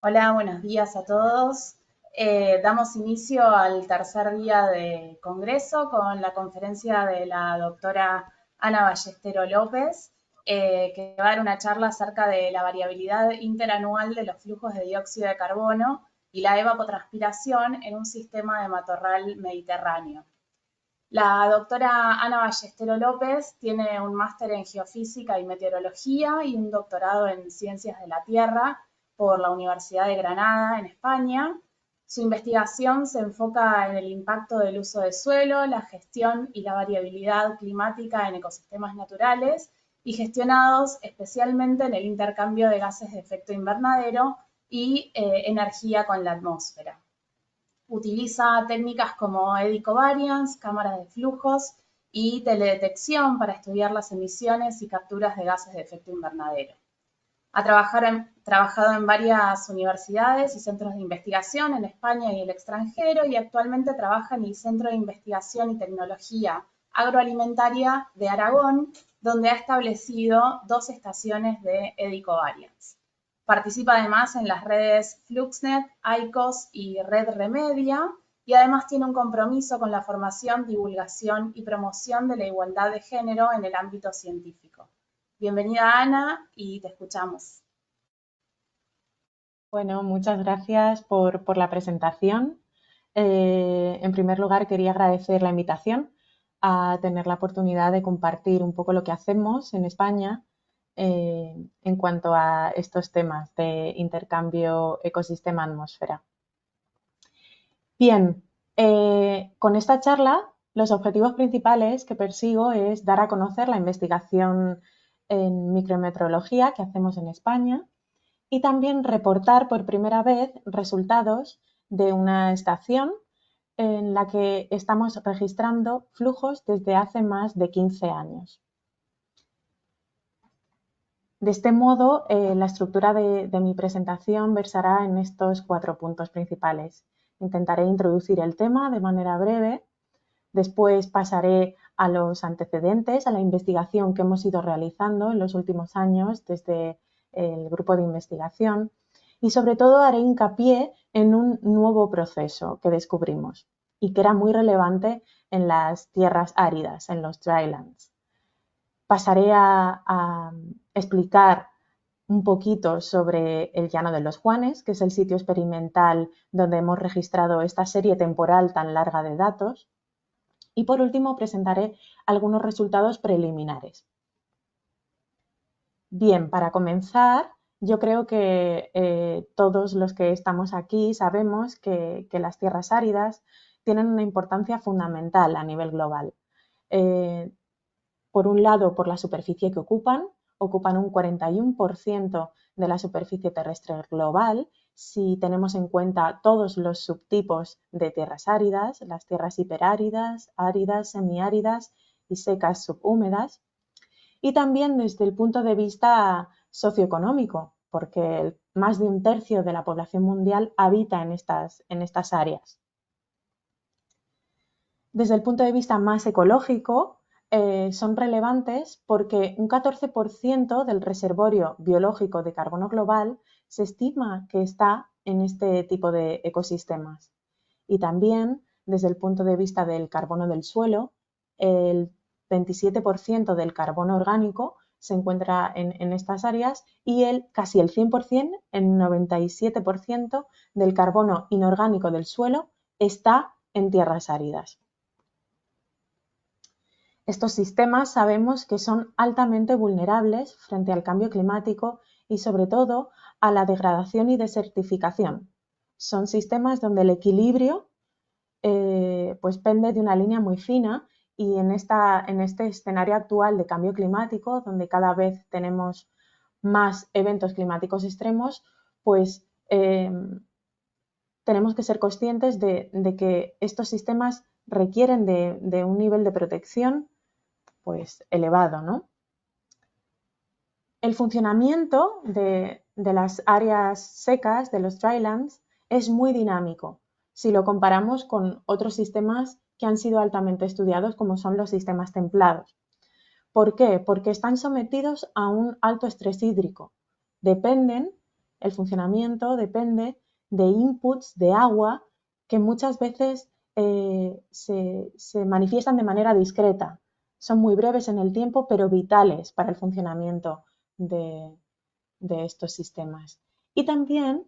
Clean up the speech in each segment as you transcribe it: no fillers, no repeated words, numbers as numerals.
Hola, buenos días a todos. Damos inicio al tercer día de Congreso con la conferencia de la doctora Ana Ballestero López, que va a dar una charla acerca de la variabilidad interanual de los flujos de dióxido de carbono y la evapotranspiración en un sistema de matorral mediterráneo. La doctora Ana Ballestero López tiene un máster en geofísica y meteorología y un doctorado en ciencias de la Tierra por la Universidad de Granada, en España. Su investigación se enfoca en el impacto del uso de suelo, la gestión y la variabilidad climática en ecosistemas naturales y gestionados especialmente en el intercambio de gases de efecto invernadero y energía con la atmósfera. Utiliza técnicas como edicovariance, cámaras de flujos y teledetección para estudiar las emisiones y capturas de gases de efecto invernadero. Ha trabajado en varias universidades y centros de investigación en España y el extranjero y actualmente trabaja en el Centro de Investigación y Tecnología Agroalimentaria de Aragón, donde ha establecido 2 estaciones de edicovariance. Participa además en las redes Fluxnet, ICOS y Red Remedia, y además tiene un compromiso con la formación, divulgación y promoción de la igualdad de género en el ámbito científico. Bienvenida, Ana, y te escuchamos. Bueno, muchas gracias por la presentación. En primer lugar, quería agradecer la invitación a tener la oportunidad de compartir un poco lo que hacemos en España en cuanto a estos temas de intercambio ecosistema-atmósfera. Bien, con esta charla los objetivos principales que persigo es dar a conocer la investigación en micrometeorología que hacemos en España y también reportar por primera vez resultados de una estación en la que estamos registrando flujos desde hace más de 15 años. De este modo, la estructura de mi presentación versará en estos 4 puntos principales. Intentaré introducir el tema de manera breve, después pasaré a los antecedentes, a la investigación que hemos ido realizando en los últimos años desde el grupo de investigación y sobre todo haré hincapié en un nuevo proceso que descubrimos y que era muy relevante en las tierras áridas, en los drylands. Pasaré a explicar un poquito sobre el Llano de los Juanes, que es el sitio experimental donde hemos registrado esta serie temporal tan larga de datos. Y por último presentaré algunos resultados preliminares. Bien, para comenzar, yo creo que todos los que estamos aquí sabemos que las tierras áridas tienen una importancia fundamental a nivel global. Por un lado, por la superficie que ocupan un 41% de la superficie terrestre global, si tenemos en cuenta todos los subtipos de tierras áridas, las tierras hiperáridas, áridas, semiáridas y secas subhúmedas, y también desde el punto de vista socioeconómico, porque más de un tercio de la población mundial habita en estas áreas. Desde el punto de vista más ecológico, son relevantes porque un 14% del reservorio biológico de carbono global se estima que está en este tipo de ecosistemas. Y también, desde el punto de vista del carbono del suelo, el 27% del carbono orgánico se encuentra en estas áreas y casi el 100%, el 97% del carbono inorgánico del suelo está en tierras áridas. Estos sistemas sabemos que son altamente vulnerables frente al cambio climático y sobre todo a la degradación y desertificación. Son sistemas donde el equilibrio pues pende de una línea muy fina y en este escenario actual de cambio climático, donde cada vez tenemos más eventos climáticos extremos, pues tenemos que ser conscientes de que estos sistemas requieren de un nivel de protección pues elevado, ¿no? El funcionamiento de las áreas secas, de los drylands, es muy dinámico si lo comparamos con otros sistemas que han sido altamente estudiados como son los sistemas templados. ¿Por qué? Porque están sometidos a un alto estrés hídrico. Dependen el funcionamiento depende de inputs de agua que muchas veces se manifiestan de manera discreta. Son muy breves en el tiempo, pero vitales para el funcionamiento de estos sistemas. Y también,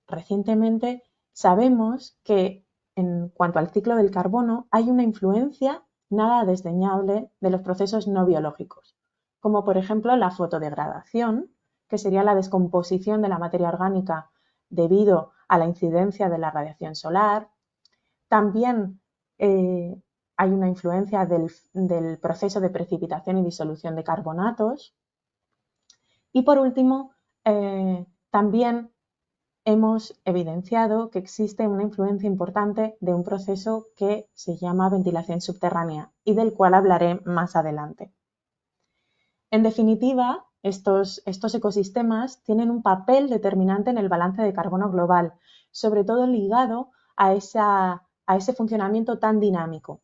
recientemente, sabemos que en cuanto al ciclo del carbono hay una influencia nada desdeñable de los procesos no biológicos, como por ejemplo la fotodegradación, que sería la descomposición de la materia orgánica debido a la incidencia de la radiación solar. También hay una influencia del proceso de precipitación y disolución de carbonatos. Y por último, también hemos evidenciado que existe una influencia importante de un proceso que se llama ventilación subterránea y del cual hablaré más adelante. En definitiva, estos ecosistemas tienen un papel determinante en el balance de carbono global, sobre todo ligado a ese funcionamiento tan dinámico.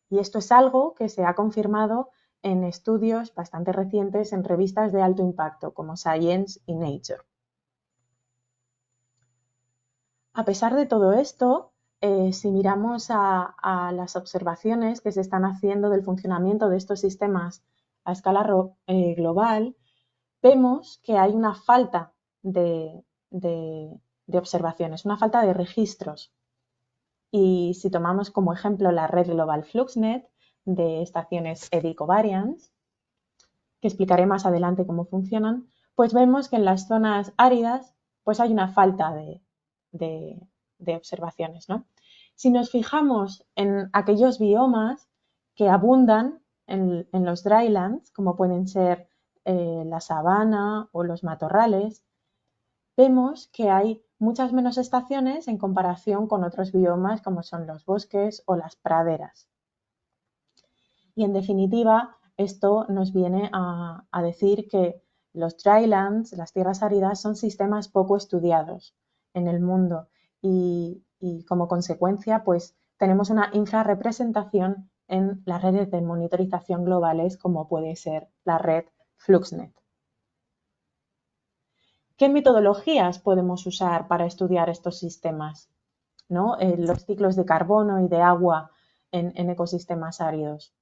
Y esto es algo que se ha confirmado en estudios bastante recientes en revistas de alto impacto como Science y Nature. A pesar de todo esto, si miramos a las observaciones que se están haciendo del funcionamiento de estos sistemas a escala global, vemos que hay una falta de observaciones, una falta de registros. Y si tomamos como ejemplo la red Global FluxNet de estaciones Eddy-covariance, que explicaré más adelante cómo funcionan, pues vemos que en las zonas áridas pues hay una falta de observaciones, ¿no? Si nos fijamos en aquellos biomas que abundan en los drylands, como pueden ser la sabana o los matorrales, vemos que hay muchas menos estaciones en comparación con otros biomas como son los bosques o las praderas. Y en definitiva, esto nos viene a decir que los drylands, las tierras áridas, son sistemas poco estudiados en el mundo y como consecuencia, pues tenemos una infrarrepresentación en las redes de monitorización globales como puede ser la red FluxNet. ¿Qué metodologías podemos usar para estudiar estos sistemas? ¿No? Los ciclos de carbono y de agua en ecosistemas áridos.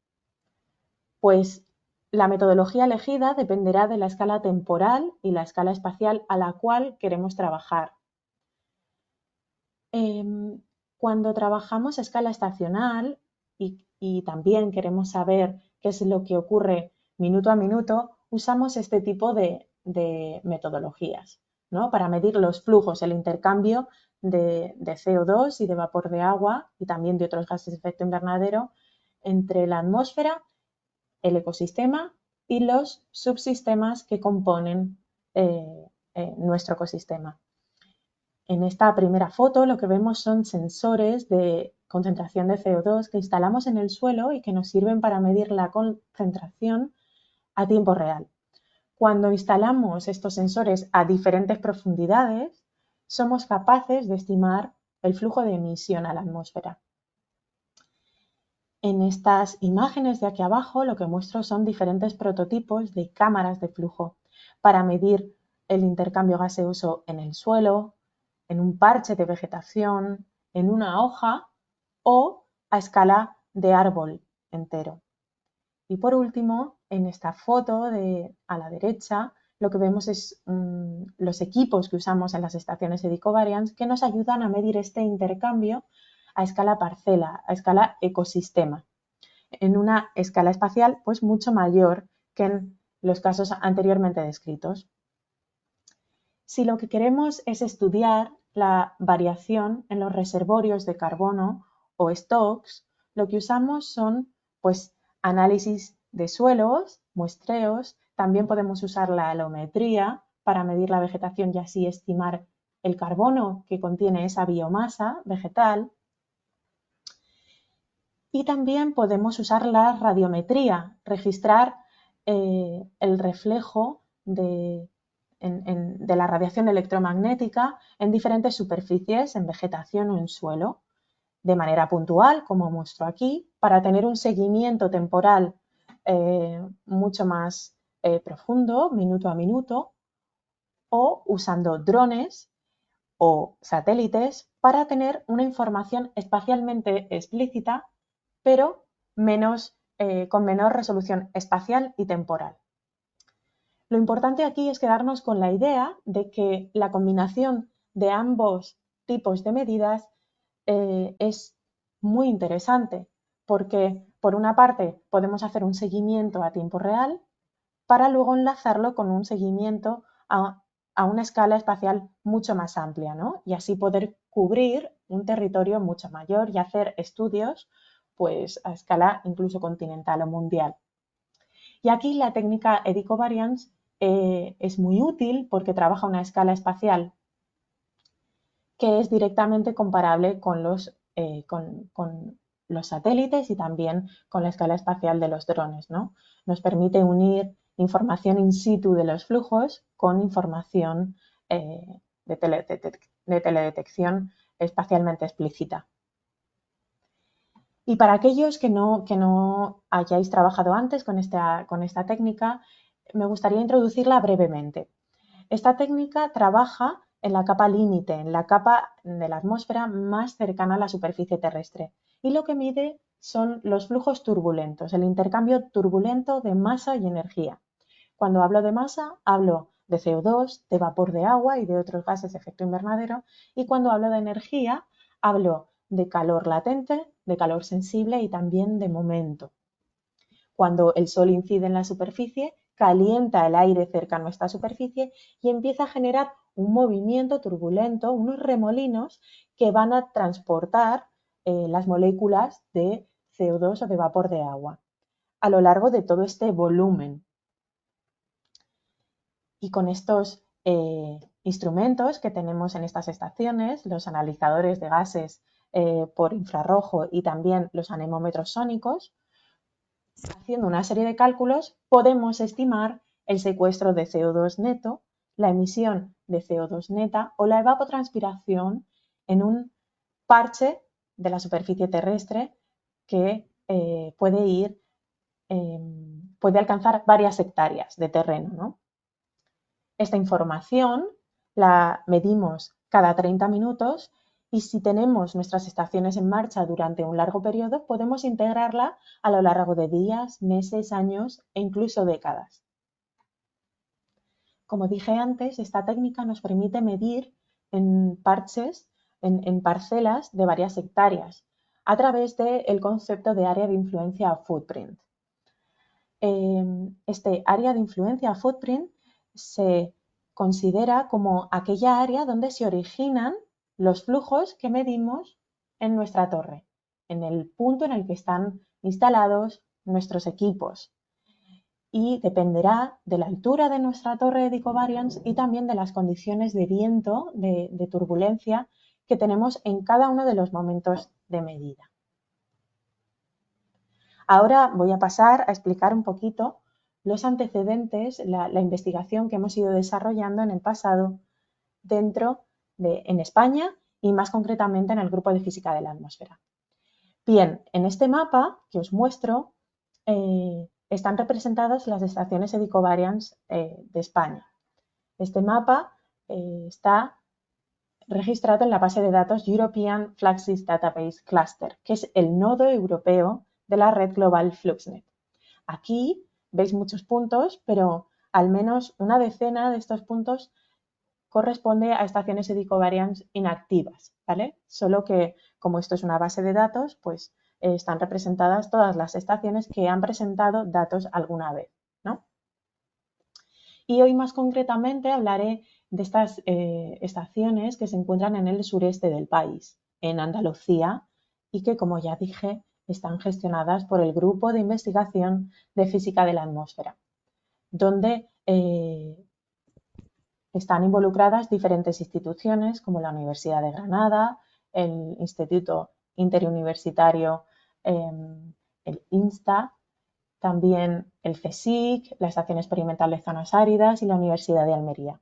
Pues la metodología elegida dependerá de la escala temporal y la escala espacial a la cual queremos trabajar. Cuando trabajamos a escala estacional y también queremos saber qué es lo que ocurre minuto a minuto, usamos este tipo de metodologías, ¿no? Para medir los flujos, el intercambio de CO2 y de vapor de agua y también de otros gases de efecto invernadero entre la atmósfera, el ecosistema y los subsistemas que componen nuestro ecosistema. En esta primera foto lo que vemos son sensores de concentración de CO2 que instalamos en el suelo y que nos sirven para medir la concentración a tiempo real. Cuando instalamos estos sensores a diferentes profundidades, somos capaces de estimar el flujo de emisión a la atmósfera. En estas imágenes de aquí abajo lo que muestro son diferentes prototipos de cámaras de flujo para medir el intercambio gaseoso en el suelo, en un parche de vegetación, en una hoja o a escala de árbol entero. Y por último, en esta foto a la derecha, lo que vemos es los equipos que usamos en las estaciones Eddy-covariance que nos ayudan a medir este intercambio a escala parcela, a escala ecosistema, en una escala espacial pues mucho mayor que en los casos anteriormente descritos. Si lo que queremos es estudiar la variación en los reservorios de carbono o stocks, lo que usamos son pues análisis de suelos, muestreos, también podemos usar la alometría para medir la vegetación y así estimar el carbono que contiene esa biomasa vegetal. Y también podemos usar la radiometría, registrar el reflejo de la radiación electromagnética en diferentes superficies, en vegetación o en suelo, de manera puntual, como muestro aquí, para tener un seguimiento temporal mucho más profundo, minuto a minuto, o usando drones o satélites para tener una información espacialmente explícita, pero con menor resolución espacial y temporal. Lo importante aquí es quedarnos con la idea de que la combinación de ambos tipos de medidas es muy interesante, porque por una parte podemos hacer un seguimiento a tiempo real para luego enlazarlo con un seguimiento a una escala espacial mucho más amplia, ¿no? Y así poder cubrir un territorio mucho mayor y hacer estudios pues, a escala incluso continental o mundial. Y aquí la técnica Edicovariance es muy útil porque trabaja a una escala espacial que es directamente comparable con los satélites y también con la escala espacial de los drones, ¿no? Nos permite unir información in situ de los flujos con información de teledetección espacialmente explícita. Y para aquellos que no hayáis trabajado antes con esta técnica, me gustaría introducirla brevemente. Esta técnica trabaja en la capa límite, en la capa de la atmósfera más cercana a la superficie terrestre. Y lo que mide son los flujos turbulentos, el intercambio turbulento de masa y energía. Cuando hablo de masa, hablo de CO2, de vapor de agua y de otros gases de efecto invernadero. Y cuando hablo de energía, hablo de calor latente, de calor sensible y también de momento. Cuando el sol incide en la superficie, calienta el aire cercano a esta superficie y empieza a generar un movimiento turbulento, unos remolinos que van a transportar las moléculas de CO2 o de vapor de agua a lo largo de todo este volumen. Y con estos instrumentos que tenemos en estas estaciones, los analizadores de gases por infrarrojo y también los anemómetros sónicos, haciendo una serie de cálculos, podemos estimar el secuestro de CO2 neto, la emisión de CO2 neta o la evapotranspiración en un parche de la superficie terrestre que puede alcanzar varias hectáreas de terreno, ¿no? Esta información la medimos cada 30 minutos y si tenemos nuestras estaciones en marcha durante un largo periodo, podemos integrarla a lo largo de días, meses, años e incluso décadas. Como dije antes, esta técnica nos permite medir en parches, en parcelas de varias hectáreas, a través del concepto de área de influencia footprint. Este área de influencia footprint se considera como aquella área donde se originan los flujos que medimos en nuestra torre, en el punto en el que están instalados nuestros equipos. Y dependerá de la altura de nuestra torre de Edicovariance y también de las condiciones de viento, de turbulencia que tenemos en cada uno de los momentos de medida. Ahora voy a pasar a explicar un poquito los antecedentes, la investigación que hemos ido desarrollando en el pasado en España y más concretamente en el Grupo de Física de la Atmósfera. Bien, en este mapa que os muestro están representadas las estaciones Edicovariance de España. Este mapa está registrado en la base de datos European Fluxys Database Cluster, que es el nodo europeo de la red global FluxNet. Aquí veis muchos puntos, pero al menos una decena de estos puntos corresponde a estaciones Edicovariance inactivas, ¿vale? Solo que, como esto es una base de datos, pues están representadas todas las estaciones que han presentado datos alguna vez, ¿no? Y hoy más concretamente hablaré de estas estaciones que se encuentran en el sureste del país, en Andalucía, y que, como ya dije, están gestionadas por el Grupo de Investigación de Física de la Atmósfera, donde están involucradas diferentes instituciones como la Universidad de Granada, el Instituto Interuniversitario, el INSTA, también el CSIC, la Estación Experimental de Zonas Áridas y la Universidad de Almería.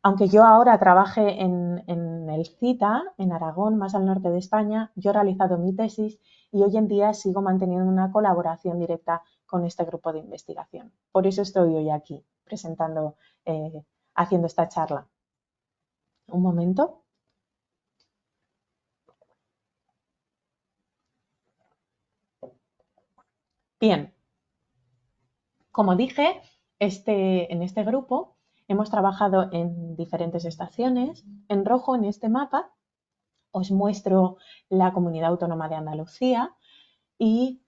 Aunque yo ahora trabaje en el CITA, en Aragón, más al norte de España, yo he realizado mi tesis y hoy en día sigo manteniendo una colaboración directa con este grupo de investigación. Por eso estoy hoy aquí presentando haciendo esta charla. Un momento. Bien, como dije, en este grupo hemos trabajado en diferentes estaciones. En rojo, en este mapa, os muestro la Comunidad Autónoma de Andalucía y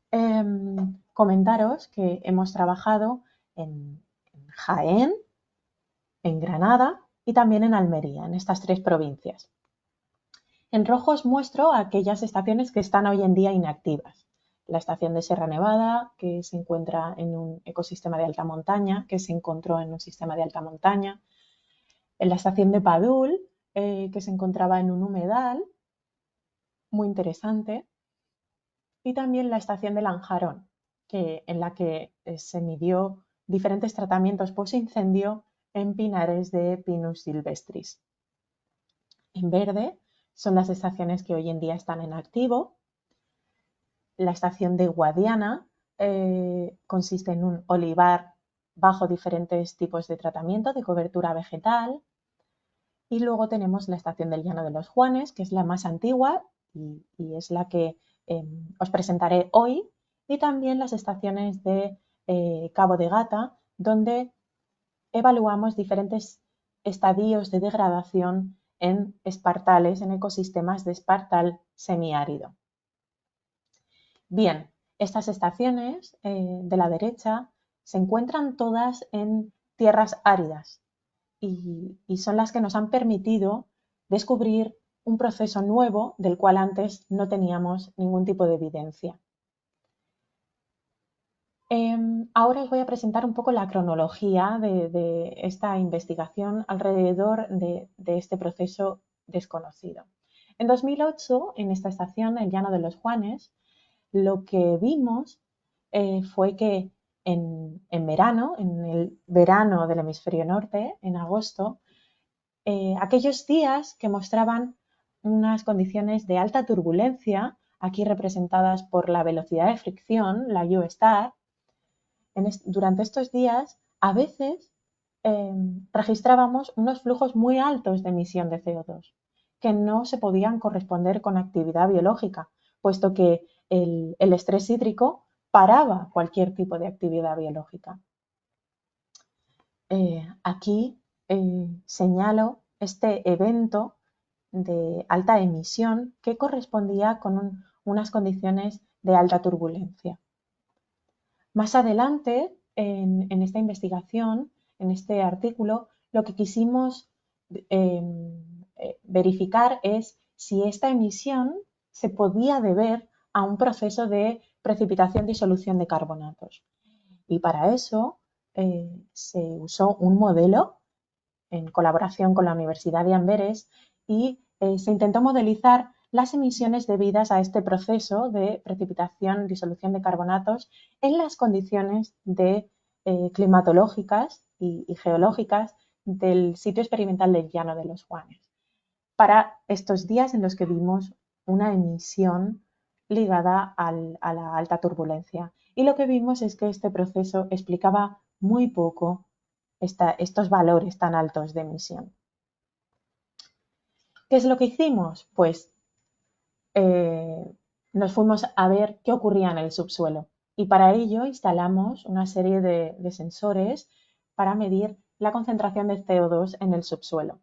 comentaros que hemos trabajado en Jaén, en Granada y también en Almería, en estas 3 provincias. En rojo os muestro aquellas estaciones que están hoy en día inactivas. La estación de Sierra Nevada, que se encuentra en un ecosistema de alta montaña, que se encontró en un sistema de alta montaña. En la estación de Padul, que se encontraba en un humedal, muy interesante. Y también la estación de Lanjarón, en la que se midió diferentes tratamientos post-incendio en pinares de Pinus silvestris. En verde son las estaciones que hoy en día están en activo. La estación de Guadiana consiste en un olivar bajo diferentes tipos de tratamiento de cobertura vegetal. Y luego tenemos la estación del Llano de los Juanes, que es la más antigua y es la que os presentaré hoy. Y también las estaciones de Cabo de Gata, donde evaluamos diferentes estadios de degradación en espartales, en ecosistemas de espartal semiárido. Bien, estas estaciones de la derecha se encuentran todas en tierras áridas y son las que nos han permitido descubrir un proceso nuevo del cual antes no teníamos ningún tipo de evidencia. Ahora os voy a presentar un poco la cronología de esta investigación alrededor de este proceso desconocido. En 2008, en esta estación, el Llano de los Juanes, lo que vimos fue que en verano, en el verano del hemisferio norte, en agosto, aquellos días que mostraban unas condiciones de alta turbulencia, aquí representadas por la velocidad de fricción, la U-star, durante estos días a veces registrábamos unos flujos muy altos de emisión de CO2 que no se podían corresponder con actividad biológica, puesto que el estrés hídrico paraba cualquier tipo de actividad biológica. Aquí señalo este evento de alta emisión que correspondía con unas condiciones de alta turbulencia. Más adelante, en esta investigación, en este artículo, lo que quisimos verificar es si esta emisión se podía deber a un proceso de precipitación-disolución de carbonatos. Y para eso se usó un modelo en colaboración con la Universidad de Amberes y se intentó modelizar las emisiones debidas a este proceso de precipitación, disolución de carbonatos en las condiciones climatológicas y geológicas del sitio experimental del Llano de los Juanes, para estos días en los que vimos una emisión ligada a la alta turbulencia. Y lo que vimos es que este proceso explicaba muy poco estos valores tan altos de emisión. ¿Qué es lo que hicimos? Pues nos fuimos a ver qué ocurría en el subsuelo y para ello instalamos una serie de sensores para medir la concentración de CO2 en el subsuelo,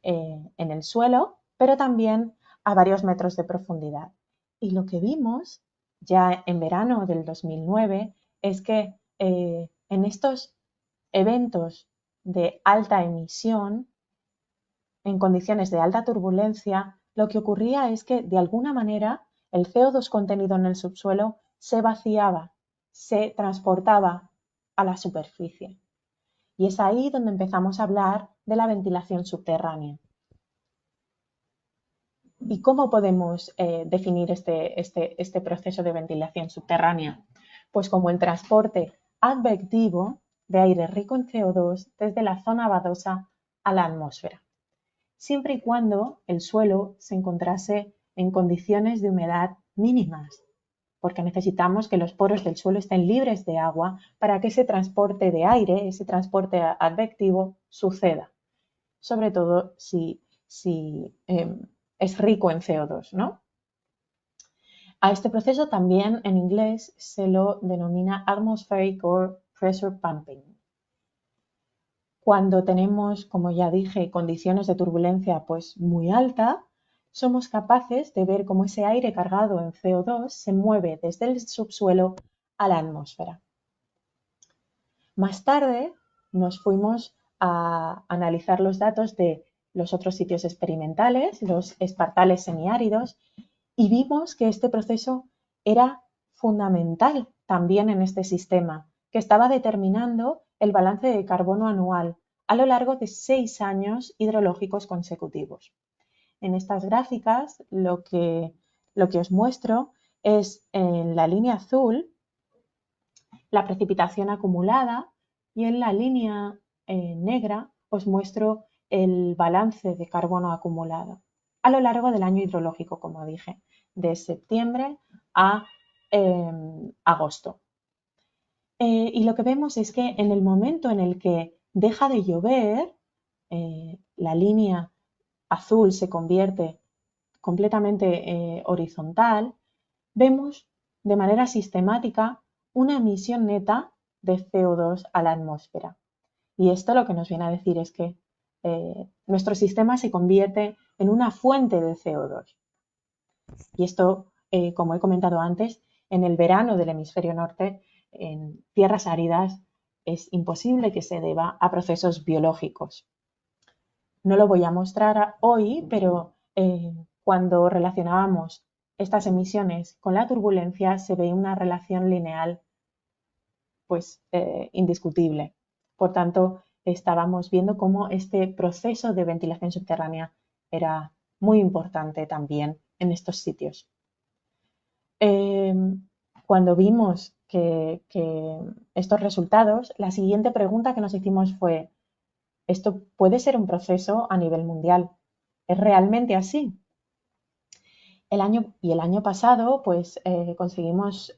en el suelo, pero también a varios metros de profundidad. Y lo que vimos ya en verano del 2009 es que en estos eventos de alta emisión, en condiciones de alta turbulencia, lo que ocurría es que de alguna manera el CO2 contenido en el subsuelo se vaciaba, se transportaba a la superficie. Y es ahí donde empezamos a hablar de la ventilación subterránea. ¿Y cómo podemos definir este proceso de ventilación subterránea? Pues como el transporte advectivo de aire rico en CO2 desde la zona vadosa a la atmósfera, siempre y cuando el suelo se encontrase en condiciones de humedad mínimas. porque necesitamos que los poros del suelo estén libres de agua para que ese transporte de aire, ese transporte advectivo, suceda, sobre todo si es rico en CO2, ¿no? A este proceso también en inglés se lo denomina atmospheric or pressure pumping. Cuando tenemos, como ya dije, condiciones de turbulencia pues muy alta, somos capaces de ver cómo ese aire cargado en CO2 se mueve desde el subsuelo a la atmósfera. Más tarde nos fuimos a analizar los datos de los otros sitios experimentales, los espartales semiáridos, y vimos que este proceso era fundamental también en este sistema, que estaba determinando el balance de carbono anual a lo largo de 6 años hidrológicos consecutivos. En estas gráficas lo que os muestro es en la línea azul la precipitación acumulada y en la línea negra os muestro el balance de carbono acumulado a lo largo del año hidrológico, como dije, de septiembre a agosto. Y lo que vemos es que en el momento en el que deja de llover, la línea azul se convierte completamente horizontal, vemos de manera sistemática una emisión neta de CO2 a la atmósfera. Y esto lo que nos viene a decir es que nuestro sistema se convierte en una fuente de CO2. Y esto, como he comentado antes, en el verano del hemisferio norte, en tierras áridas, es imposible que se deba a procesos biológicos. No lo voy a mostrar hoy, pero cuando relacionábamos estas emisiones con la turbulencia se ve una relación lineal pues indiscutible. Por tanto, estábamos viendo cómo este proceso de ventilación subterránea era muy importante también en estos sitios. Cuando vimos que estos resultados, la siguiente pregunta que nos hicimos fue: ¿esto puede ser un proceso a nivel mundial? ¿Es realmente así? El año pasado pues conseguimos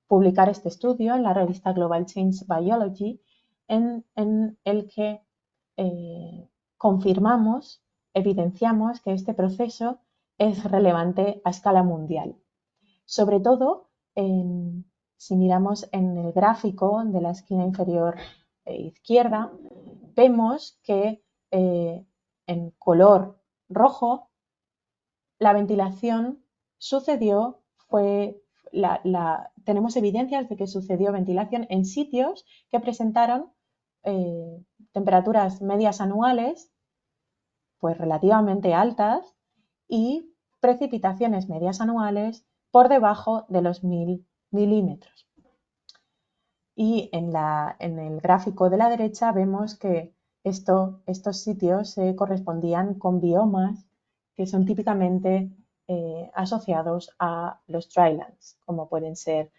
publicar este estudio en la revista Global Change Biology en el que confirmamos, evidenciamos que este proceso es relevante a escala mundial. Sobre todo, si miramos en el gráfico de la esquina inferior izquierda, vemos que en color rojo la ventilación sucedió, tenemos evidencias de que sucedió ventilación en sitios que presentaron temperaturas medias anuales pues relativamente altas y precipitaciones medias anuales por debajo de los 1000 milímetros. Y en el gráfico de la derecha vemos que estos sitios se correspondían con biomas que son típicamente asociados a los drylands, como pueden ser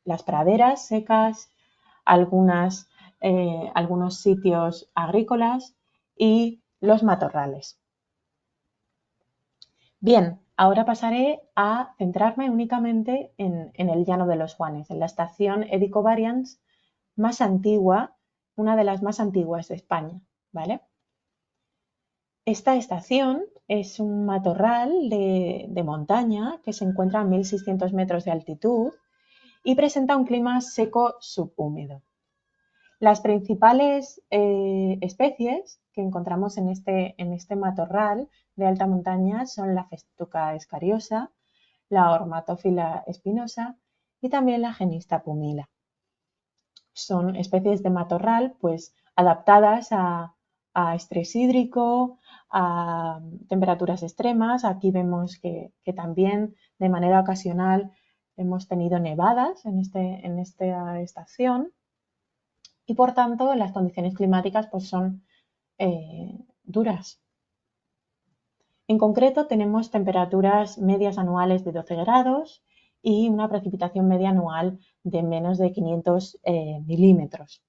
las praderas secas, algunos sitios agrícolas y los matorrales. Bien, ahora pasaré a centrarme únicamente en el Llano de los Juanes, en la estación Edicovarians más antigua, una de las más antiguas de España, ¿vale? Esta estación es un matorral de montaña que se encuentra a 1600 metros de altitud y presenta un clima seco subhúmedo. Las principales especies que encontramos en este matorral de alta montaña son la Festuca escariosa, la Ormatófila espinosa y también la Genista pumila. Son especies de matorral pues adaptadas a estrés hídrico, a temperaturas extremas. Aquí vemos que también de manera ocasional hemos tenido nevadas en esta estación y por tanto las condiciones climáticas pues son duras. En concreto tenemos temperaturas medias anuales de 12 grados y una precipitación media anual de menos de 500 milímetros.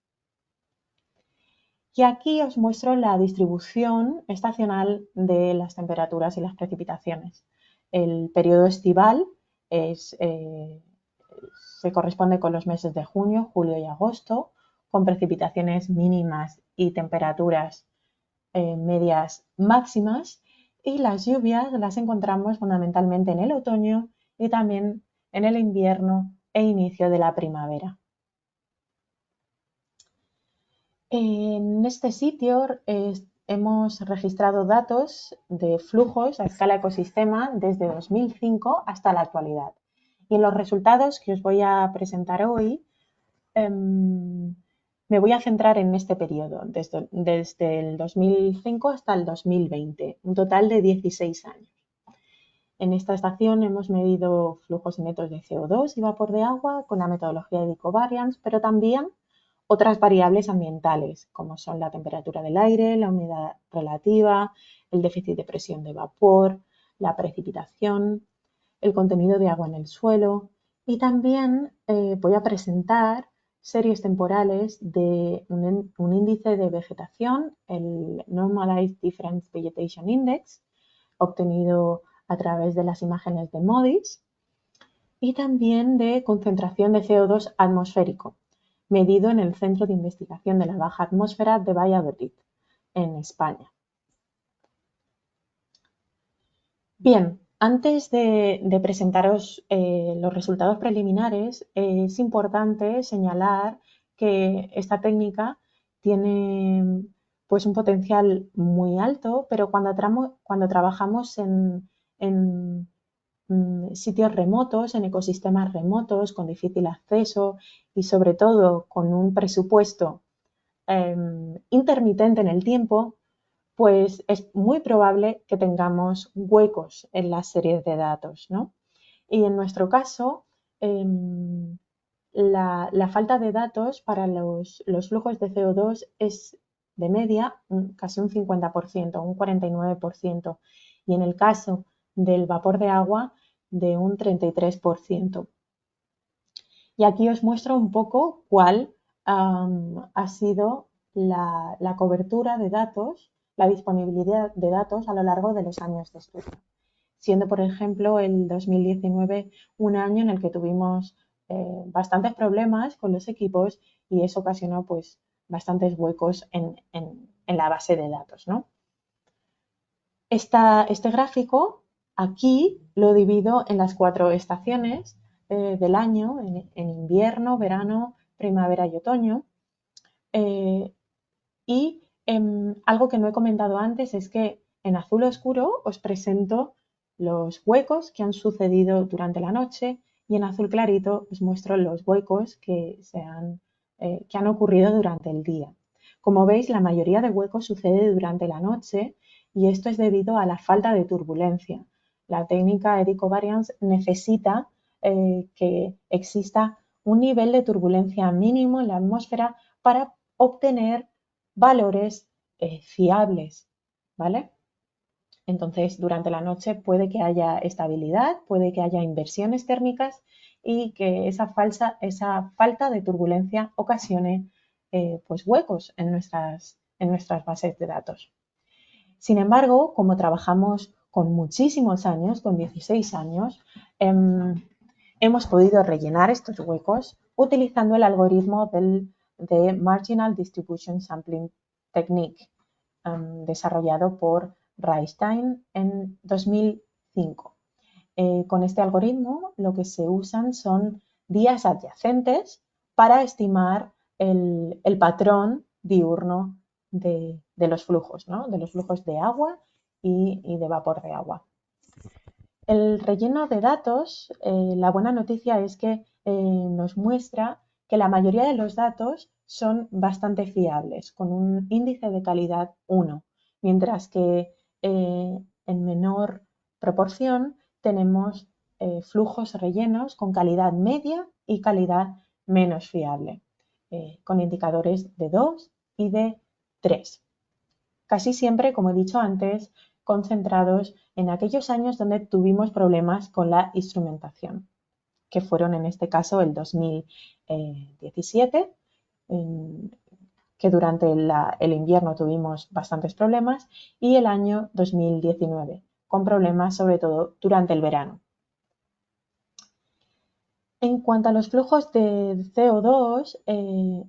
Y aquí os muestro la distribución estacional de las temperaturas y las precipitaciones. El periodo estival se corresponde con los meses de junio, julio y agosto, con precipitaciones mínimas y temperaturas medias máximas, y las lluvias las encontramos fundamentalmente en el otoño y también en el invierno e inicio de la primavera. En este sitio hemos registrado datos de flujos a escala ecosistema desde 2005 hasta la actualidad. Y en los resultados que os voy a presentar hoy, me voy a centrar en este periodo, desde el 2005 hasta el 2020, un total de 16 años. En esta estación hemos medido flujos netos de CO2 y vapor de agua con la metodología de Ecovariance, pero también otras variables ambientales, como son la temperatura del aire, la humedad relativa, el déficit de presión de vapor, la precipitación, el contenido de agua en el suelo, y también voy a presentar series temporales de un índice de vegetación, el Normalized Difference Vegetation Index, obtenido a través de las imágenes de MODIS, y también de concentración de CO2 atmosférico, medido en el Centro de Investigación de la Baja Atmósfera de Valladolid, en España. Bien, antes de presentaros los resultados preliminares, es importante señalar que esta técnica tiene pues, un potencial muy alto, pero cuando trabajamos en sitios remotos, en ecosistemas remotos, con difícil acceso y sobre todo con un presupuesto intermitente en el tiempo, pues es muy probable que tengamos huecos en las series de datos, ¿no? Y en nuestro caso, la falta de datos para los flujos de CO2 es de media casi un 50%, un 49%, y en el caso del vapor de agua de un 33%. Y aquí os muestro un poco cuál ha sido la cobertura de datos, la disponibilidad de datos a lo largo de los años de estudio, siendo, por ejemplo, el 2019 un año en el que tuvimos bastantes problemas con los equipos y eso ocasionó pues, bastantes huecos en la base de datos, ¿no? Este gráfico aquí lo divido en las 4 estaciones del año, en invierno, verano, primavera y otoño. Algo que no he comentado antes es que en azul oscuro os presento los huecos que han sucedido durante la noche y en azul clarito os muestro los huecos que han ocurrido durante el día. Como veis, la mayoría de huecos sucede durante la noche y esto es debido a la falta de turbulencia. La técnica de Ecovariance necesita que exista un nivel de turbulencia mínimo en la atmósfera para obtener valores fiables, ¿vale? Entonces, durante la noche puede que haya estabilidad, puede que haya inversiones térmicas y que esa falta de turbulencia ocasione pues huecos en nuestras bases de datos. Sin embargo, como trabajamos con muchísimos años, con 16 años, hemos podido rellenar estos huecos utilizando el algoritmo de Marginal Distribution Sampling Technique, desarrollado por Reistein en 2005. Con este algoritmo lo que se usan son días adyacentes para estimar el patrón diurno de los flujos, ¿no? De los flujos de agua y de vapor de agua. El relleno de datos, la buena noticia es que nos muestra que la mayoría de los datos son bastante fiables, con un índice de calidad 1, mientras que en menor proporción tenemos flujos rellenos con calidad media y calidad menos fiable, con indicadores de 2 y de 3. Casi siempre, como he dicho antes, concentrados en aquellos años donde tuvimos problemas con la instrumentación, que fueron en este caso el 2017, que durante el invierno tuvimos bastantes problemas, y el año 2019, con problemas sobre todo durante el verano. En cuanto a los flujos de CO2,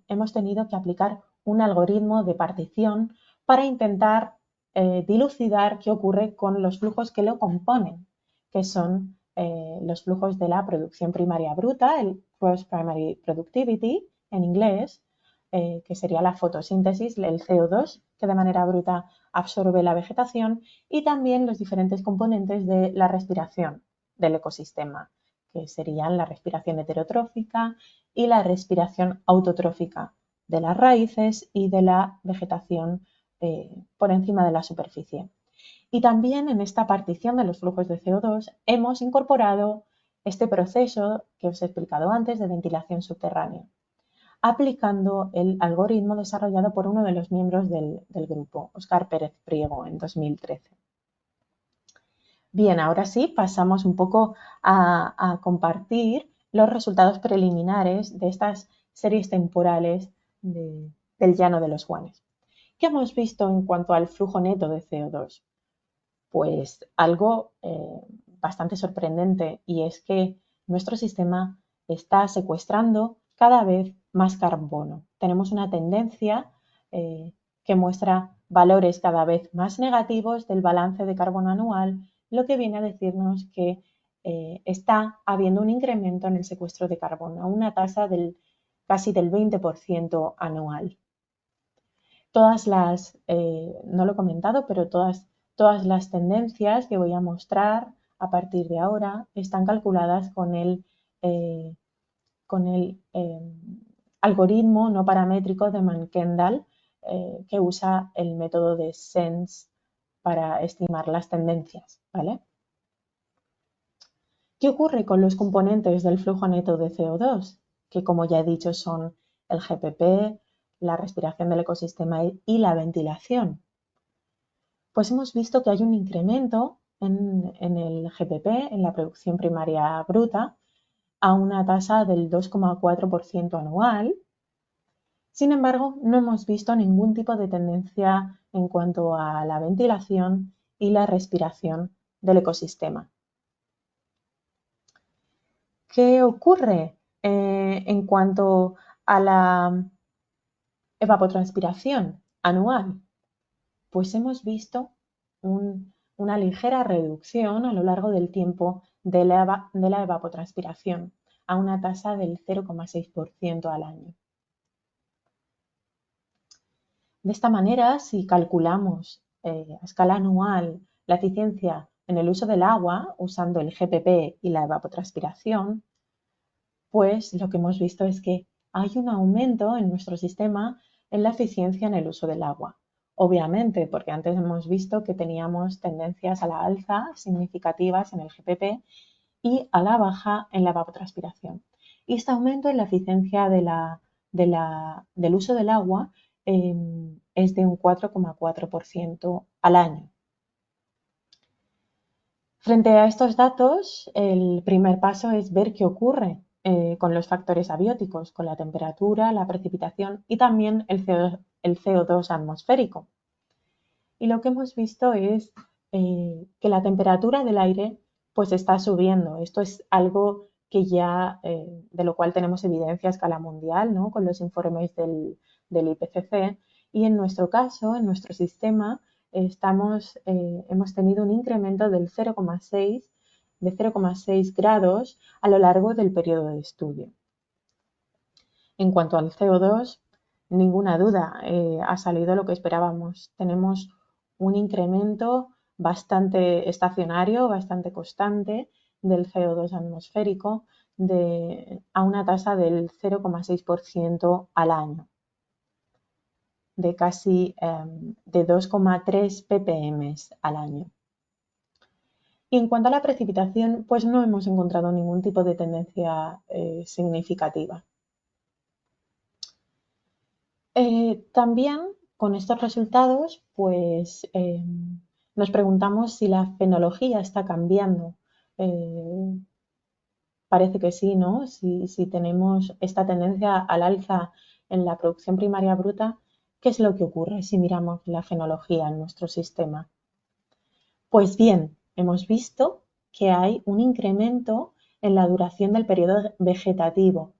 hemos tenido que aplicar un algoritmo de partición para intentar dilucidar qué ocurre con los flujos que lo componen, que son los flujos de la producción primaria bruta, el Gross Primary Productivity en inglés, que sería la fotosíntesis, el CO2, que de manera bruta absorbe la vegetación, y también los diferentes componentes de la respiración del ecosistema, que serían la respiración heterotrófica y la respiración autotrófica de las raíces y de la vegetación por encima de la superficie. Y también en esta partición de los flujos de CO2 hemos incorporado este proceso que os he explicado antes de ventilación subterránea, aplicando el algoritmo desarrollado por uno de los miembros del grupo, Óscar Pérez Priego, en 2013. Bien, ahora sí, pasamos un poco a compartir los resultados preliminares de estas series temporales del llano de los Juanes. ¿Qué hemos visto en cuanto al flujo neto de CO2? Pues algo bastante sorprendente, y es que nuestro sistema está secuestrando cada vez más carbono. Tenemos una tendencia que muestra valores cada vez más negativos del balance de carbono anual, lo que viene a decirnos que está habiendo un incremento en el secuestro de carbono a una tasa casi del 20% anual. Todas las, no lo he comentado, pero todas las tendencias que voy a mostrar a partir de ahora están calculadas con el algoritmo no paramétrico de Mann-Kendall, que usa el método de SENS para estimar las tendencias, ¿vale? ¿Qué ocurre con los componentes del flujo neto de CO2? Que, como ya he dicho, son el GPP, la respiración del ecosistema y la ventilación. Pues hemos visto que hay un incremento en el GPP, en la producción primaria bruta, a una tasa del 2,4% anual. Sin embargo, no hemos visto ningún tipo de tendencia en cuanto a la ventilación y la respiración del ecosistema. ¿Qué ocurre en cuanto a la evapotranspiración anual? Pues hemos visto una ligera reducción a lo largo del tiempo de la evapotranspiración, a una tasa del 0,6% al año. De esta manera, si calculamos a escala anual la eficiencia en el uso del agua, usando el GPP y la evapotranspiración, pues lo que hemos visto es que hay un aumento en nuestro sistema en la eficiencia en el uso del agua. Obviamente, porque antes hemos visto que teníamos tendencias a la alza significativas en el GPP y a la baja en la evapotranspiración. Y este aumento en la eficiencia del uso del agua es de un 4,4% al año. Frente a estos datos, el primer paso es ver qué ocurre con los factores abióticos, con la temperatura, la precipitación y también el CO2 atmosférico. Y lo que hemos visto es que la temperatura del aire pues está subiendo. Esto es algo que ya, de lo cual tenemos evidencia a escala mundial, ¿no? Con los informes del IPCC. Y en nuestro caso, en nuestro sistema, hemos tenido un incremento del 0,6 grados a lo largo del periodo de estudio. En cuanto al CO2, ninguna duda, ha salido lo que esperábamos. Tenemos un incremento bastante estacionario, bastante constante del CO2 atmosférico a una tasa del 0,6% al año, de casi de 2,3 ppm al año. Y en cuanto a la precipitación, pues no hemos encontrado ningún tipo de tendencia significativa. También con estos resultados, pues nos preguntamos si la fenología está cambiando. Parece que sí, ¿no? Si tenemos esta tendencia al alza en la producción primaria bruta, ¿qué es lo que ocurre si miramos la fenología en nuestro sistema? Pues bien, hemos visto que hay un incremento en la duración del periodo vegetativo.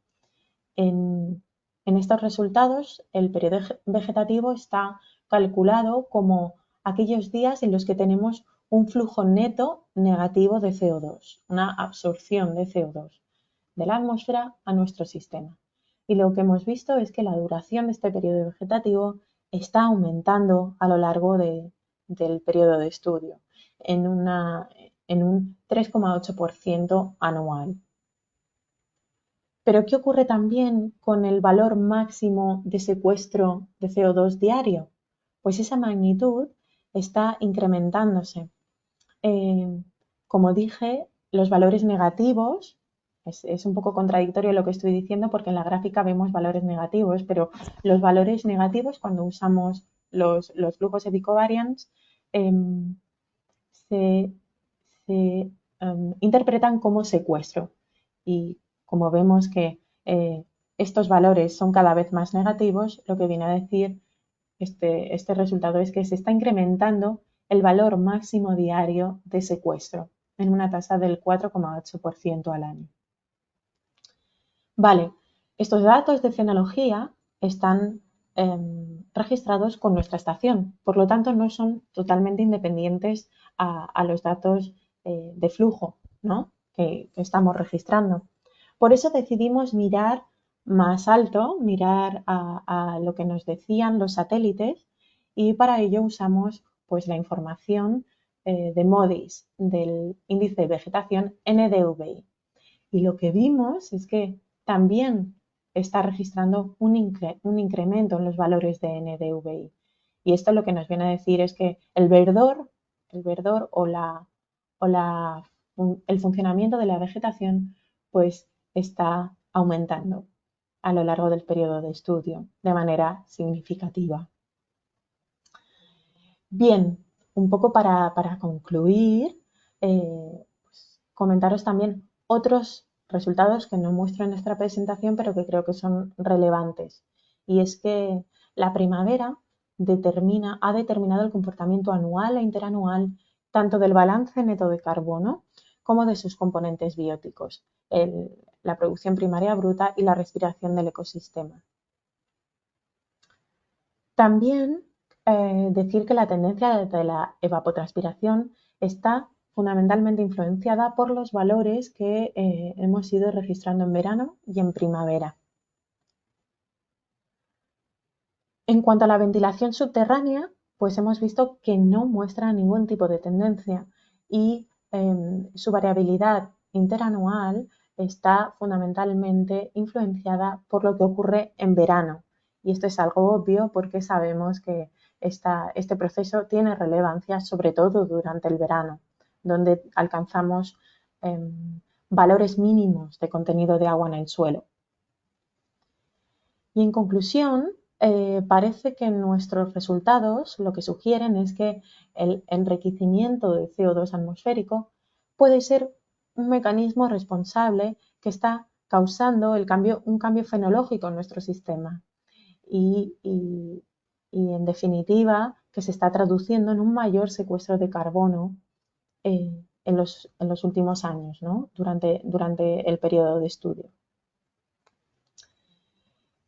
En estos resultados, el periodo vegetativo está calculado como aquellos días en los que tenemos un flujo neto negativo de CO2, una absorción de CO2 de la atmósfera a nuestro sistema. Y lo que hemos visto es que la duración de este periodo vegetativo está aumentando a lo largo del periodo de estudio en un 3,8% anual. Pero ¿qué ocurre también con el valor máximo de secuestro de CO2 diario? Pues esa magnitud está incrementándose. Como dije, los valores negativos, es un poco contradictorio lo que estoy diciendo porque en la gráfica vemos valores negativos, pero los valores negativos cuando usamos los flujos ecovariants se interpretan como secuestro. Y como vemos que estos valores son cada vez más negativos, lo que viene a decir este resultado es que se está incrementando el valor máximo diario de secuestro en una tasa del 4,8% al año. Vale, estos datos de fenología están registrados con nuestra estación, por lo tanto no son totalmente independientes a los datos de flujo, ¿no?, que estamos registrando. Por eso decidimos mirar más alto, mirar a lo que nos decían los satélites, y para ello usamos pues la información de MODIS, del índice de vegetación NDVI. Y lo que vimos es que también está registrando un incremento en los valores de NDVI. Y esto lo que nos viene a decir es que el verdor o el funcionamiento de la vegetación pues está aumentando a lo largo del periodo de estudio de manera significativa. Bien, un poco para concluir, pues comentaros también otros resultados que no muestro en nuestra presentación, pero que creo que son relevantes. Y es que la primavera ha determinado el comportamiento anual e interanual tanto del balance neto de carbono como de sus componentes bióticos, la producción primaria bruta y la respiración del ecosistema. También decir que la tendencia de la evapotranspiración está fundamentalmente influenciada por los valores que hemos ido registrando en verano y en primavera. En cuanto a la ventilación subterránea, pues hemos visto que no muestra ningún tipo de tendencia y su variabilidad interanual está fundamentalmente influenciada por lo que ocurre en verano. Y esto es algo obvio porque sabemos que este proceso tiene relevancia sobre todo durante el verano, donde alcanzamos valores mínimos de contenido de agua en el suelo. Y en conclusión, parece que nuestros resultados lo que sugieren es que el enriquecimiento de CO2 atmosférico puede ser un mecanismo responsable que está causando un cambio fenológico en nuestro sistema y en definitiva que se está traduciendo en un mayor secuestro de carbono en los últimos años, ¿no?, durante el periodo de estudio.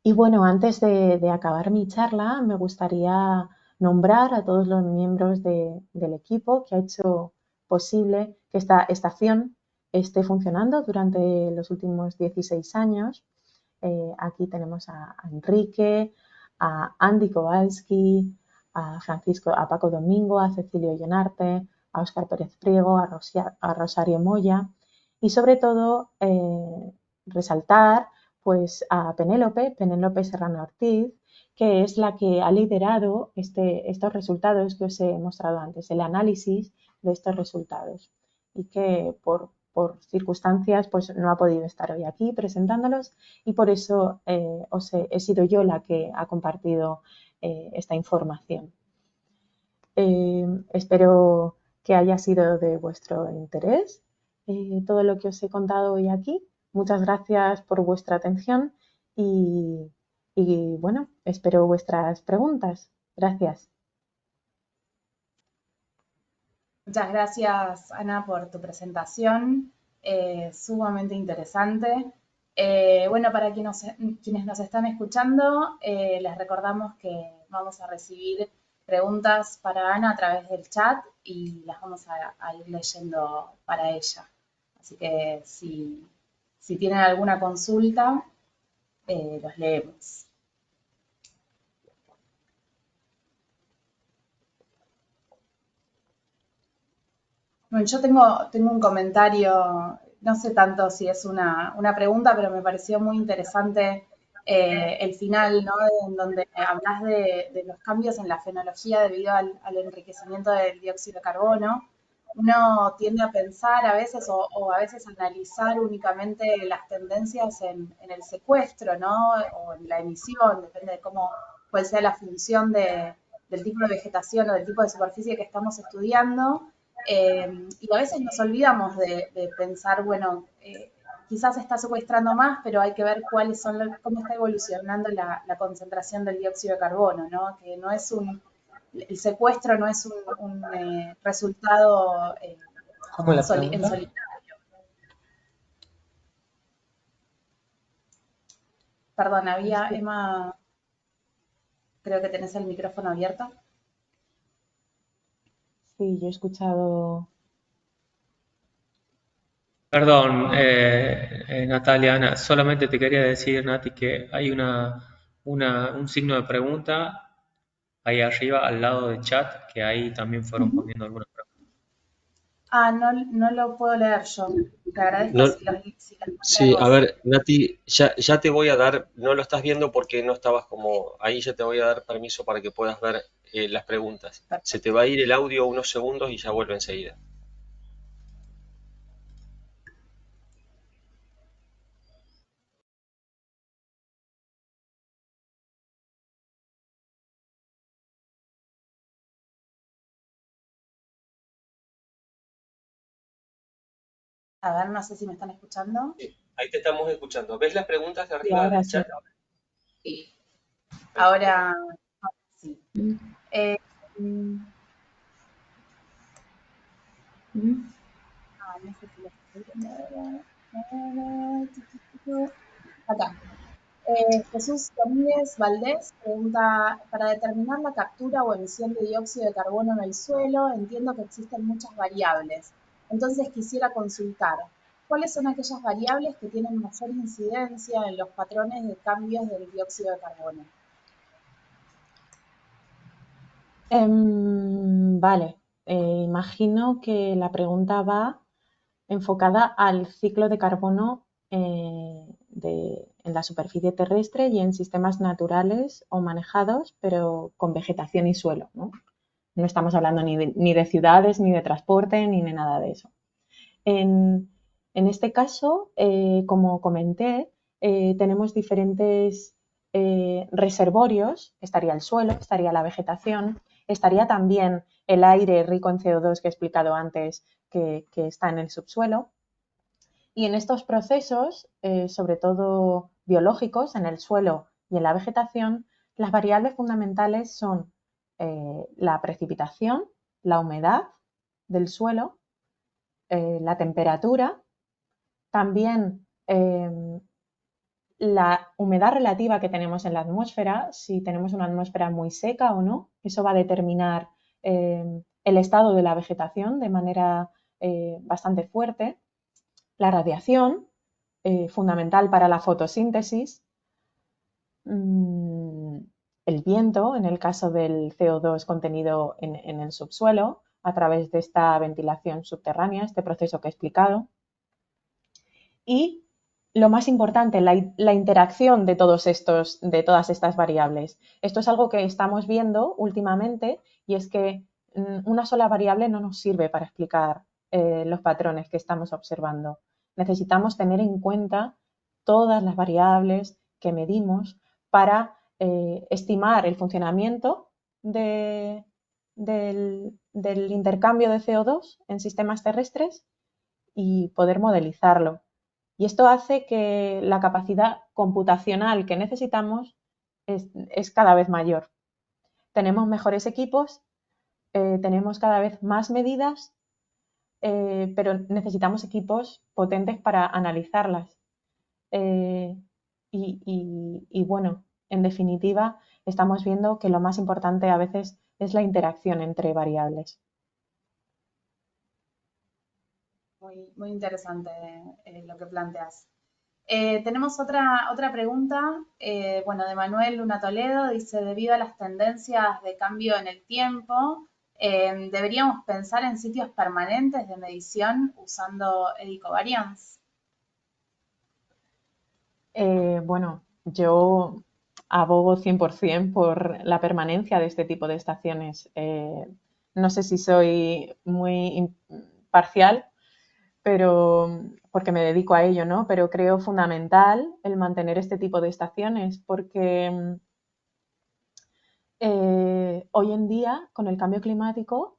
Y bueno, antes de acabar mi charla, me gustaría nombrar a todos los miembros del equipo que ha hecho posible que esta estación esté funcionando durante los últimos 16 años. Aquí tenemos a Enrique, a Andy Kowalski, a Paco Domingo, a Cecilio Llenarte, a Óscar Pérez Priego, a Rosario Moya y sobre todo resaltar pues a Penélope Serrano Ortiz, que es la que ha liderado estos resultados que os he mostrado antes, el análisis de estos resultados y que por circunstancias pues no ha podido estar hoy aquí presentándolos y por eso he sido yo la que ha compartido esta información. Espero que haya sido de vuestro interés todo lo que os he contado hoy aquí. Muchas gracias por vuestra atención y bueno, espero vuestras preguntas. Gracias. Muchas gracias, Ana, por tu presentación. sumamente interesante. Bueno, para quienes nos están escuchando, les recordamos que vamos a recibir preguntas para Ana a través del chat y las vamos a ir leyendo para ella. Así que si tienen alguna consulta, los leemos. Bueno, yo tengo un comentario, no sé tanto si es una pregunta, pero me pareció muy interesante el final, ¿no? En donde hablas de los cambios en la fenología debido al enriquecimiento del dióxido de carbono. Uno tiende a pensar a veces o a veces analizar únicamente las tendencias en el secuestro, ¿no? O en la emisión, depende de cuál sea la función del tipo de vegetación o del tipo de superficie que estamos estudiando. Y a veces nos olvidamos de pensar, bueno, quizás se está secuestrando más, pero hay que ver cómo está evolucionando la concentración del dióxido de carbono, ¿no? Que no es el secuestro no es un resultado ¿Cómo la en pregunta? solitario. Perdón, Emma, creo que tenés el micrófono abierto. Sí, yo he escuchado. Perdón, Natalia, Ana, solamente te quería decir, Nati, que hay un signo de pregunta ahí arriba al lado del chat, que ahí también fueron Ujú. poniendo algunas preguntas. Ah, no lo puedo leer yo. Te agradezco No, si las mandas sí, a vos. ver, Nati, ya te voy a dar, no lo estás viendo porque no estabas como ahí, ya te voy a dar permiso para que puedas ver las preguntas. Se te Perfecto. va a ir el audio unos segundos y ya vuelve enseguida. A ver, no sé si me están escuchando. Sí, ahí te estamos escuchando. ¿Ves las preguntas de Y arriba ahora del sí. chat? Sí. Perfecto. Ahora sí. Eh, mm, no sé si lo estoy viendo ahora. Acá. Jesús Domínguez Valdés pregunta, para determinar la captura o emisión de dióxido de carbono en el suelo, entiendo que existen muchas variables. Entonces quisiera consultar, ¿cuáles son aquellas variables que tienen mayor incidencia en los patrones de cambios del dióxido de carbono? Vale, imagino que la pregunta va enfocada al ciclo de carbono en la superficie terrestre y en sistemas naturales o manejados, pero con vegetación y suelo, ¿no? No estamos hablando ni de ciudades, ni de transporte, ni de nada de eso. En, en este caso, como comenté, tenemos diferentes reservorios. Estaría el suelo, estaría la vegetación, estaría también el aire rico en CO2 que he explicado antes que está en el subsuelo. Y en estos procesos, sobre todo biológicos, en el suelo y en la vegetación, las variables fundamentales son la precipitación, la humedad del suelo, la temperatura, también la humedad relativa que tenemos en la atmósfera, si tenemos una atmósfera muy seca o no, eso va a determinar el estado de la vegetación de manera bastante fuerte. La radiación, fundamental para la fotosíntesis. El viento, en el caso del CO2 contenido en el subsuelo, a través de esta ventilación subterránea, este proceso que he explicado. Y lo más importante, la interacción de todas estas variables. Esto es algo que estamos viendo últimamente y es que una sola variable no nos sirve para explicar los patrones que estamos observando. Necesitamos tener en cuenta todas las variables que medimos para estimar el funcionamiento del intercambio de CO2 en sistemas terrestres y poder modelizarlo. Y esto hace que la capacidad computacional que necesitamos es cada vez mayor. Tenemos mejores equipos, tenemos cada vez más medidas pero necesitamos equipos potentes para analizarlas. Y bueno, en definitiva, estamos viendo que lo más importante a veces es la interacción entre variables. Muy interesante lo que planteas. Tenemos otra pregunta, bueno, de Manuel Luna Toledo, dice, debido a las tendencias de cambio en el tiempo, ¿deberíamos pensar en sitios permanentes de medición usando Ecovariance? Bueno, yo abogo 100% por la permanencia de este tipo de estaciones. No sé si soy muy parcial, pero porque me dedico a ello, ¿no? Pero creo fundamental el mantener este tipo de estaciones porque hoy en día, con el cambio climático,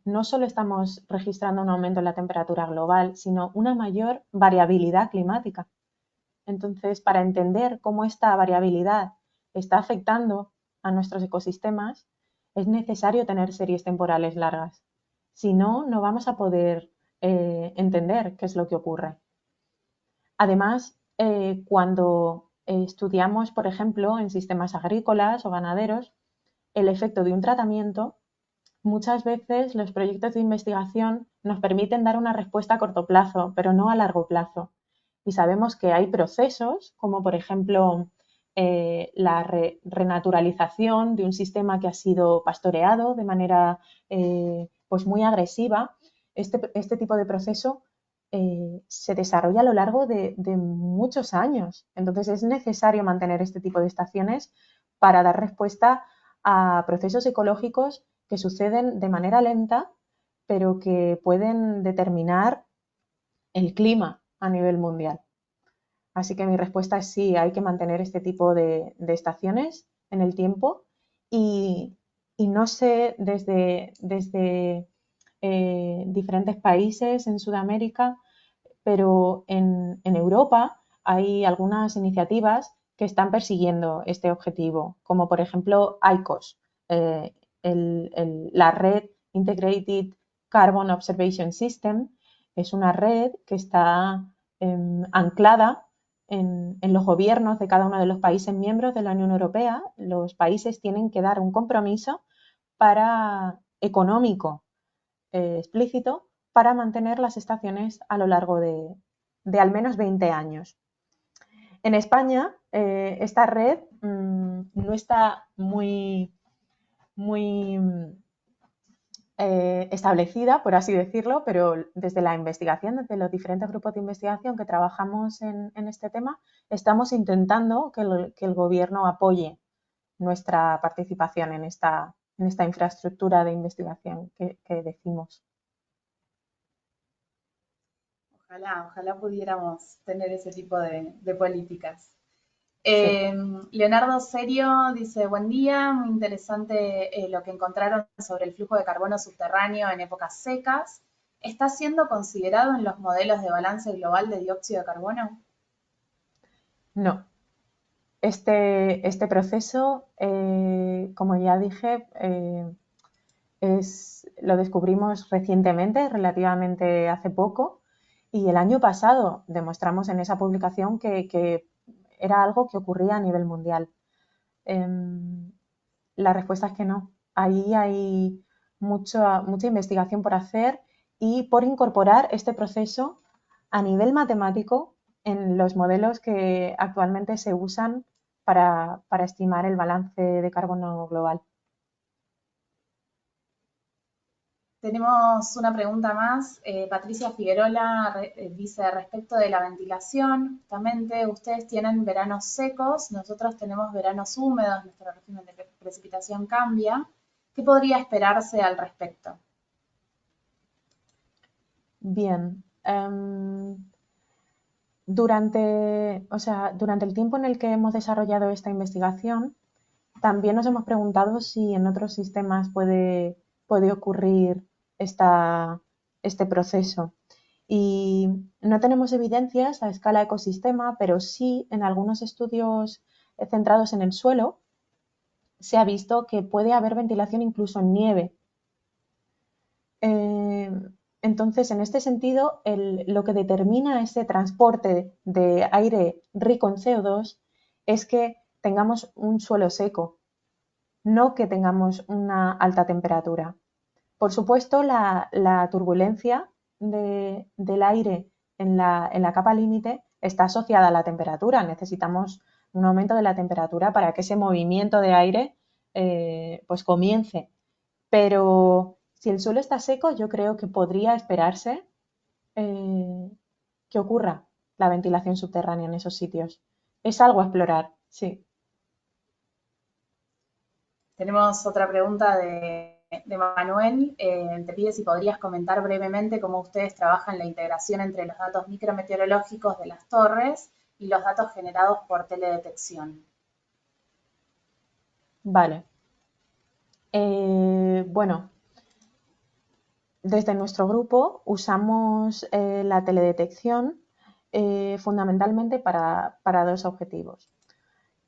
no solo estamos registrando un aumento en la temperatura global, sino una mayor variabilidad climática. Entonces, para entender cómo esta variabilidad está afectando a nuestros ecosistemas, es necesario tener series temporales largas. Si no, no vamos a poder entender qué es lo que ocurre. Además, cuando estudiamos, por ejemplo, en sistemas agrícolas o ganaderos, el efecto de un tratamiento, muchas veces los proyectos de investigación nos permiten dar una respuesta a corto plazo, pero no a largo plazo. Y sabemos que hay procesos, como por ejemplo la renaturalización de un sistema que ha sido pastoreado de manera pues muy agresiva. Este tipo de proceso se desarrolla a lo largo de muchos años. Entonces es necesario mantener este tipo de estaciones para dar respuesta a procesos ecológicos que suceden de manera lenta, pero que pueden determinar el clima a nivel mundial. Así que mi respuesta es sí, hay que mantener este tipo de estaciones en el tiempo y no sé, desde diferentes países en Sudamérica, pero en Europa hay algunas iniciativas que están persiguiendo este objetivo, como por ejemplo ICOS, la red Integrated Carbon Observation System. Es una red que está anclada en los gobiernos de cada uno de los países miembros de la Unión Europea. Los países tienen que dar un compromiso económico explícito para mantener las estaciones a lo largo de al menos 20 años. En España, esta red no está muy establecida, por así decirlo, pero desde la investigación, desde los diferentes grupos de investigación que trabajamos en este tema, estamos intentando que el gobierno apoye nuestra participación en esta infraestructura de investigación que decimos. Ojalá pudiéramos tener ese tipo de políticas. Sí. Leonardo Serio dice, buen día, muy interesante lo que encontraron sobre el flujo de carbono subterráneo en épocas secas. ¿Está siendo considerado en los modelos de balance global de dióxido de carbono? No. Este proceso, como ya dije, lo descubrimos recientemente, relativamente hace poco, y el año pasado demostramos en esa publicación que era algo que ocurría a nivel mundial. La respuesta es que no. Ahí hay mucha investigación por hacer y por incorporar este proceso a nivel matemático en los modelos que actualmente se usan para estimar el balance de carbono global. Tenemos una pregunta más. Patricia Figuerola dice, respecto de la ventilación, justamente ustedes tienen veranos secos, nosotros tenemos veranos húmedos, nuestro régimen de precipitación cambia. ¿Qué podría esperarse al respecto? Bien. Durante el tiempo en el que hemos desarrollado esta investigación, también nos hemos preguntado si en otros sistemas puede ocurrir este proceso. Y no tenemos evidencias a escala ecosistema, pero sí en algunos estudios centrados en el suelo se ha visto que puede haber ventilación incluso en nieve. Entonces, en este sentido, lo que determina ese transporte de aire rico en CO2 es que tengamos un suelo seco, no que tengamos una alta temperatura. Por supuesto, la turbulencia del aire en la capa límite está asociada a la temperatura. Necesitamos un aumento de la temperatura para que ese movimiento de aire pues comience. Pero si el suelo está seco, yo creo que podría esperarse que ocurra la ventilación subterránea en esos sitios. Es algo a explorar, sí. Tenemos otra pregunta de Manuel. Te pide si podrías comentar brevemente cómo ustedes trabajan la integración entre los datos micrometeorológicos de las torres y los datos generados por teledetección. Vale. Bueno, desde nuestro grupo usamos la teledetección fundamentalmente para dos objetivos.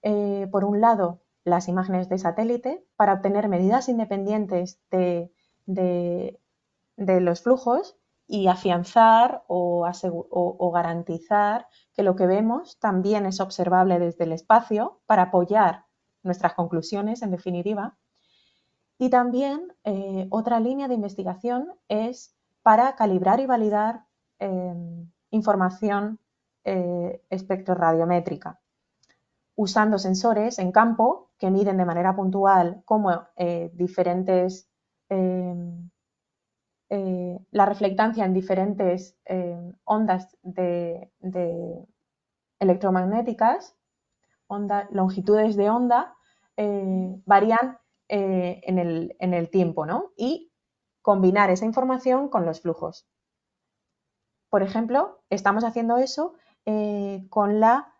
Por un lado, las imágenes de satélite para obtener medidas independientes de los flujos y afianzar o garantizar que lo que vemos también es observable desde el espacio para apoyar nuestras conclusiones, en definitiva. Y también otra línea de investigación es para calibrar y validar información espectrorradiométrica, usando sensores en campo que miden de manera puntual cómo diferentes la reflectancia en diferentes ondas de electromagnéticas, longitudes de onda, varían en el tiempo, ¿no? Y combinar esa información con los flujos. Por ejemplo, estamos haciendo eso con la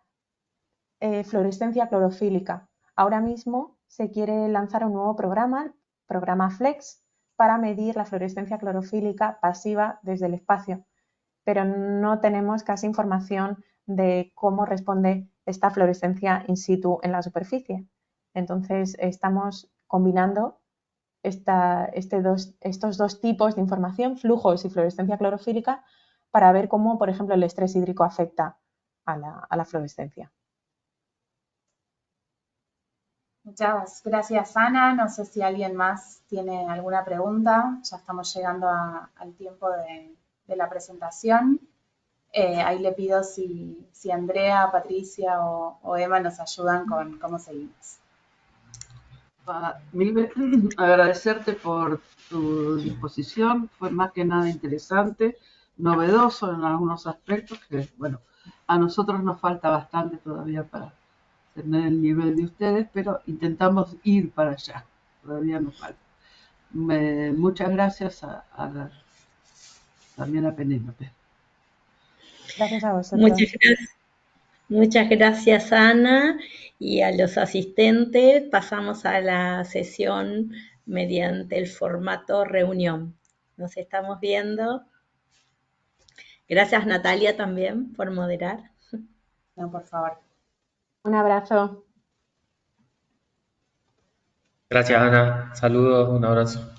fluorescencia clorofílica. Ahora mismo se quiere lanzar un nuevo programa, el programa FLEX, para medir la fluorescencia clorofílica pasiva desde el espacio, pero no tenemos casi información de cómo responde esta fluorescencia in situ en la superficie. Entonces, estamos combinando estos dos tipos de información, flujos y fluorescencia clorofílica, para ver cómo, por ejemplo, el estrés hídrico afecta a la fluorescencia. Muchas gracias, Ana. No sé si alguien más tiene alguna pregunta. Ya estamos llegando al tiempo de la presentación. Ahí le pido si Andrea, Patricia o Emma nos ayudan con cómo seguimos. Agradecerte por tu disposición. Fue más que nada interesante, novedoso en algunos aspectos que, bueno, a nosotros nos falta bastante todavía para tener el nivel de ustedes, pero intentamos ir para allá. Todavía nos falta. Muchas gracias también a Penélope. Gracias a vosotros. Muchas gracias, Ana, y a los asistentes. Pasamos a la sesión mediante el formato reunión. Nos estamos viendo. Gracias, Natalia, también por moderar. No, por favor. Un abrazo. Gracias, Ana. Saludos, un abrazo.